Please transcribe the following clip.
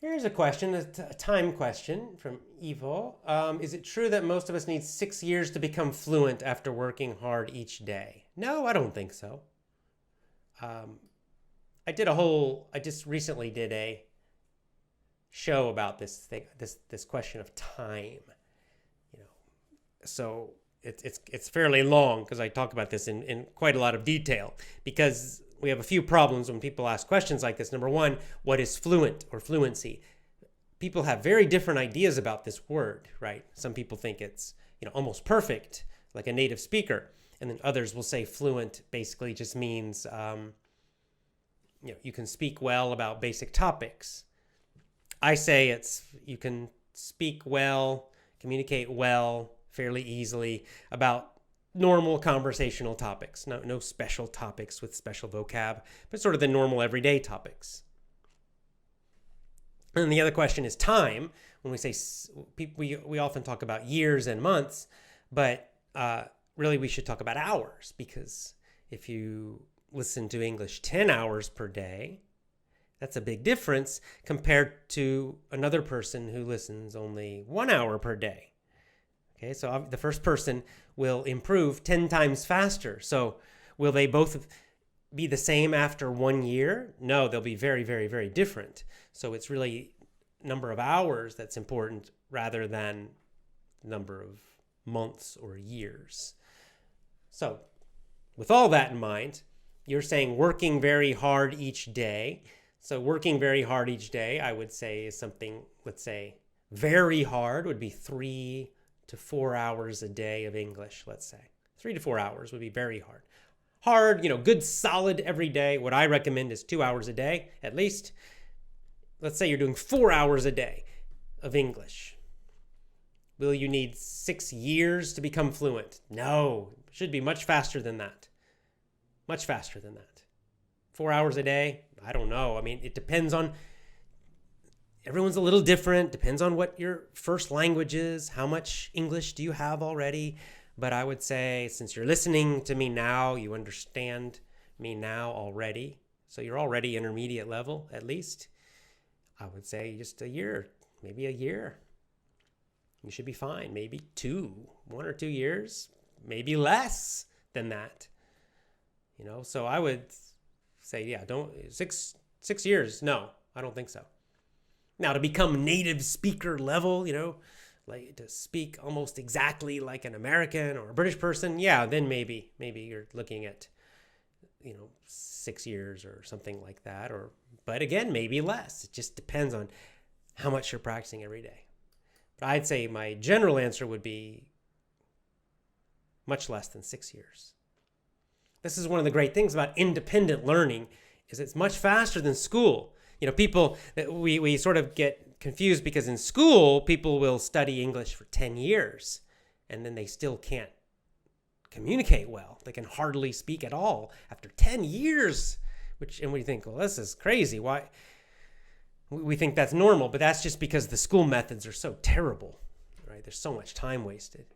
Here's a question, a time question from Ivo. Is it true that most of us need 6 years to become fluent after working hard each day? No, I don't think so. I just recently did a show about this question of time. So it's fairly long because I talk about this in quite a lot of detail, because we have a few problems when people ask questions like this. Number one, what is fluent or fluency? People have very different ideas about this word, right? Some people think it's, almost perfect, like a native speaker. And then others will say fluent basically just means, you can speak well about basic topics. I say you can speak well, communicate well, fairly easily about normal conversational topics. No special topics with special vocab, but sort of the normal everyday topics. And the other question is time. When we say, we often talk about years and months, but really we should talk about hours, because if you listen to English 10 hours per day, that's a big difference compared to another person who listens only 1 hour per day. Okay, so the first person will improve 10 times faster. So will they both be the same after 1 year? No, they'll be very, very, very different. So it's really number of hours that's important rather than number of months or years. So with all that in mind, you're saying working very hard each day. So working very hard each day, I would say, is something, let's say, very hard would be 3 to 4 hours a day of English, let's say. 3 to 4 hours would be very hard. Hard, good, solid every day. What I recommend is 2 hours a day, at least. Let's say you're doing 4 hours a day of English. Will you need 6 years to become fluent? No, it should be much faster than that. Much faster than that. 4 hours a day? I don't know. I mean, it depends on, everyone's a little different. Depends on what your first language is. How much English do you have already? But I would say, since you're listening to me now, you understand me now already. So you're already intermediate level, at least. I would say just a year, maybe a year. You should be fine. Maybe 1 or 2 years, maybe less than that. So I would say, don't 6 years. No, I don't think so. Now, to become native speaker level, like to speak almost exactly like an American or a British person, then maybe you're looking at, 6 years or something like that. But again, maybe less. It just depends on how much you're practicing every day. But I'd say my general answer would be much less than 6 years. This is one of the great things about independent learning, is it's much faster than school. People, we sort of get confused because in school, people will study English for 10 years and then they still can't communicate well. They can hardly speak at all after 10 years, and we think, well, this is crazy. Why? We think that's normal, but that's just because the school methods are so terrible, right? There's so much time wasted.